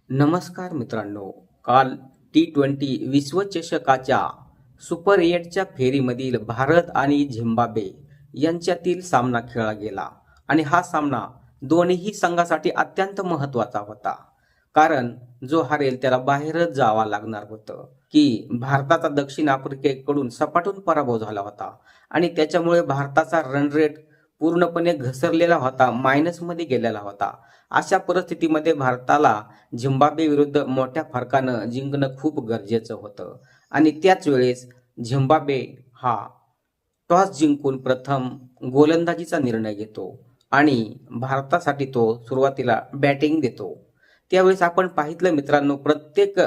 नमस्कार मित्रांनो. काल T20 विश्वचषकाच्या सुपर 8च्या फेरीमधील भारत आणि झिम्बाब्वे यांच्यातील सामना खेळला गेला आणि हा सामना दोन्ही संघासाठी अत्यंत महत्त्वाचा होता. कारण जो हरेल त्याला बाहेरच जावं लागणार होतं की भारताचा दक्षिण आफ्रिकेकडून सपाटून पराभव झाला होता आणि त्याच्यामुळे भारताचा रन रेट पूर्णपणे घसरलेला होता, मायनसमध्ये गेलेला होता. अशा परिस्थितीमध्ये भारताला झिम्बाब्वे विरुद्ध मोठ्या फरकानं जिंकणं खूप गरजेचं होतं आणि त्याच वेळेस झिम्बाब्वे हा टॉस जिंकून प्रथम गोलंदाजीचा निर्णय घेतो आणि भारतासाठी तो सुरुवातीला बॅटिंग देतो. त्यावेळेस आपण पाहितलं मित्रांनो, प्रत्येक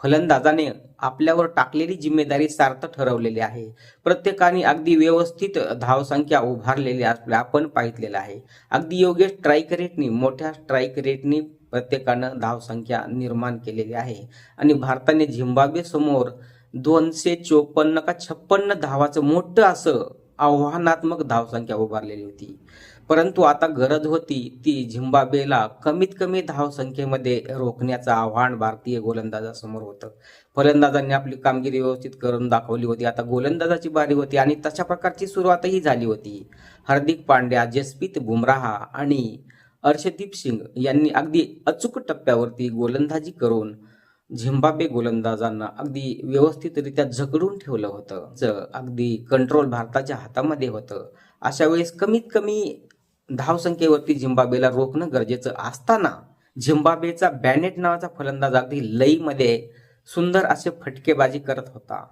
फलंदाजाने आपल्यावर टाकलेली जिम्मेदारी सार्थ ठरवलेली आहे. प्रत्येकाने अगदी व्यवस्थित धावसंख्या उभारलेली असल्या आपण पाहितलेलं आहे. अगदी योग्य स्ट्राईक रेटनी, मोठ्या स्ट्राईक रेटनी प्रत्येकानं धावसंख्या निर्माण केलेली आहे आणि भारताने झिम्बाब्वे समोर 254 का 56 धावाचं मोठं असं आव्हानात्मक धावसंख्या उभारलेली होती. परंतु आता गरज होती ती झिम्बाब्वेला कमीत कमी धावसंख्येमध्ये रोखण्याचं आव्हान भारतीय गोलंदाजासमोर होतं. फलंदाजांनी आपली कामगिरी व्यवस्थित करून दाखवली होती. आता गोलंदाजाची बारी होती आणि तशा प्रकारची सुरुवातही झाली होती. हार्दिक पांड्या, जसप्रीत बुमराह आणि अर्शदीप सिंग यांनी अगदी अचूक टप्प्यावरती गोलंदाजी करून झिम्बाब्वे गोलंदाजांना अगदी व्यवस्थितरित्या जखडून ठेवलं होतं. अगदी कंट्रोल भारताच्या हातामध्ये होतं. अशा वेळेस कमीत कमी धावसंख्येवरती झिम्बाब्वेला रोखणं गरजेचं असताना झिम्बाब्वेचा बॅनेट नावाचा फलंदाज अगदी लईमध्ये सुंदर असे फटकेबाजी करत होता.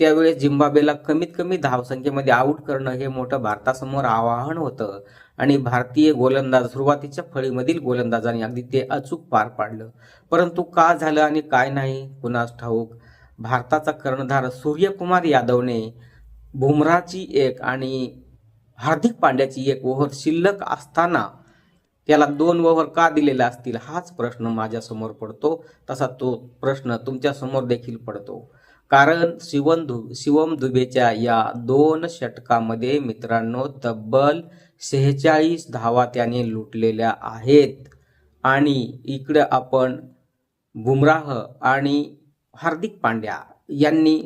त्यावेळेस झिम्बाब्वेला कमीत कमी धावसंख्येमध्ये आऊट करणं हे मोठं भारतासमोर आव्हान होतं आणि भारतीय गोलंदाज सुरुवातीच्या फळीमधील गोलंदाजांनी अगदी ते अचूक पार पाडलं. परंतु का झालं आणि काय नाही कुणास ठाऊक. भारताचा कर्णधार सूर्यकुमार यादवने बुमराची एक आणि हार्दिक पांड्याची एक ओव्हर शिल्लक असताना त्याला 2 ओव्हर का दिलेल्या असतील हाच प्रश्न माझ्यासमोर पडतो. तसा तो प्रश्न तुमच्या समोर देखील पडतो. कारण शिवम दुबेच्या या 2 षटकामध्ये मित्रांनो तब्बल 46 धावा त्याने लुटलेल्या आहेत आणि इकडे आपण बुमराह आणि हार्दिक पांड्या यांनी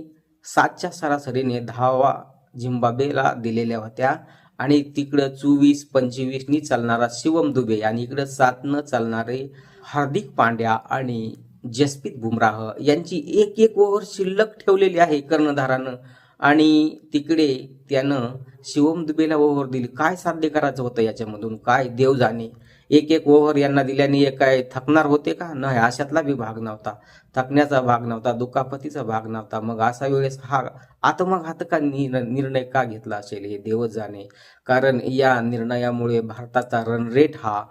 7च्या सरासरीने धावा झिम्बाब्वेला दिलेल्या होत्या आणि तिकडं 24-25नी चालणारा शिवम दुबे आणि इकडं 7 चालणारे हार्दिक पांड्या आणि जसप्रीत बुमराह यांची एक ओव्हर शिल्लक ठेवलेली आहे कर्णधारानं आणि तिकडे त्यानं शिवम दुबेला ओव्हर दिली. काय साध्य करायचं होतं याच्यामधून, काय देव जाणे. एक ओव्हर यांना दिल्याने काय थकणार होते का? नाही, अशातला बी भाग नव्हता, थकण्याचा भाग नव्हता, दुखापतीचा भाग नव्हता. मग अशा वेळेस हा आत्मघातका निर्णय का घेतला असेल हे देवच जाणे. कारण या निर्णयामुळे भारताचा रन रेट हा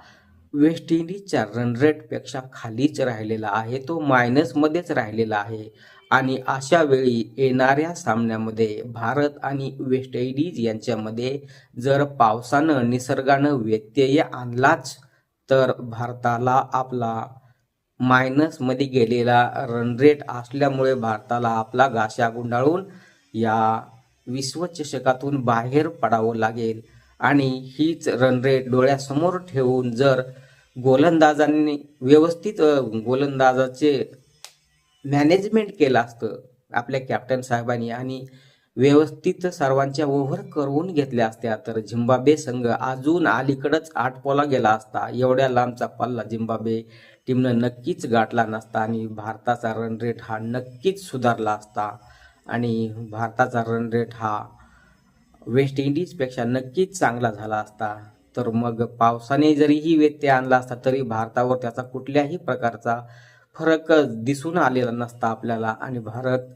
वेस्ट इंडिजच्या रन रेटपेक्षा खालीच राहिलेला आहे, तो मायनसमध्येच राहिलेला आहे. आणि अशा वेळी येणाऱ्या सामन्यामध्ये भारत आणि वेस्ट इंडिज यांच्यामध्ये जर पावसानं, निसर्गानं व्यत्यय आणलाच तर भारताला आपला मायनसमध्ये गेलेला रन रेट असल्यामुळे भारताला आपला गाशा गुंडाळून या विश्वचषकातून बाहेर पडावं लागेल. आणि हीच रन रेट डोळ्यासमोर ठेवून जर गोलंदाजांनी व्यवस्थित गोलंदाजाचे मॅनेजमेंट केलं असतं आपल्या कॅप्टन साहेबांनी आणि व्यवस्थित सर्वांच्या ओव्हर करून घेतल्या असत्या तर झिम्बाब्वे संघ अजून अलीकडंच आटपोला गेला असता. एवढ्या लांबचा पल्ला झिम्बाब्वे टीमनं नक्कीच गाठला नसता आणि भारताचा रन रेट हा नक्कीच सुधारला असता आणि भारताचा रन रेट हा वेस्ट इंडिजपेक्षा नक्कीच चांगला झाला असता. तर मग पावसाने जरीही व्यत्यय आणला असता तरी भारतावर त्याचा कुठल्याही प्रकारचा फरक दिसून आलेला नसता आपल्याला आणि भारत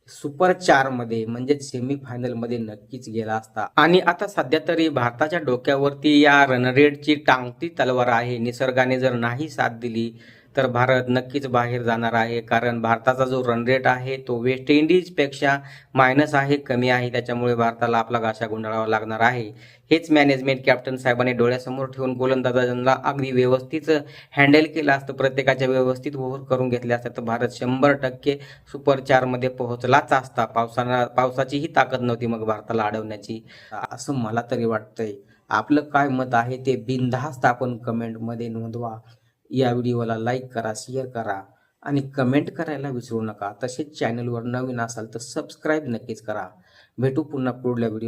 सुपर 4 मध्ये म्हणजेच सेमीफायनल मध्ये नक्कीच गेला असता. आणि आता सध्या तरी भारताच्या डोक्यावरती या रनरेटची टांगती तलवार आहे. निसर्गाने जर नाही साथ दिली तर भारत नक्कीच बाहेर जाणार आहे. कारण भारताचा जो रन रेट आहे तो वेस्ट इंडिजपेक्षा मायनस आहे, कमी आहे. त्याच्यामुळे भारताला आपला गाशा गुंडाळावा लागणार आहे. हेच मॅनेजमेंट कॅप्टन साहेबांनी डोळ्यासमोर ठेवून गोलंदाजांना अगदी व्यवस्थित हँडल केलं असतं, प्रत्येकाच्या व्यवस्थित ओव्हर करून घेतल्या असत्या तर भारत 100% सुपर 4 मध्ये पोहोचलाच असता. पावसाचीही ताकद नव्हती मग भारताला अडवण्याची, असं मला तरी वाटतंय. आपलं काय मत आहे ते बिनधास्त आपण कमेंटमध्ये नोंदवा. या व्हिडिओला लाईक करा, शेअर करा आणि कमेंट करायला विसरू नका. तसेच चॅनलवर नवीन असाल तर सबस्क्राईब नक्कीच करा. भेटू पुन्हा पुढल्या व्हिडिओ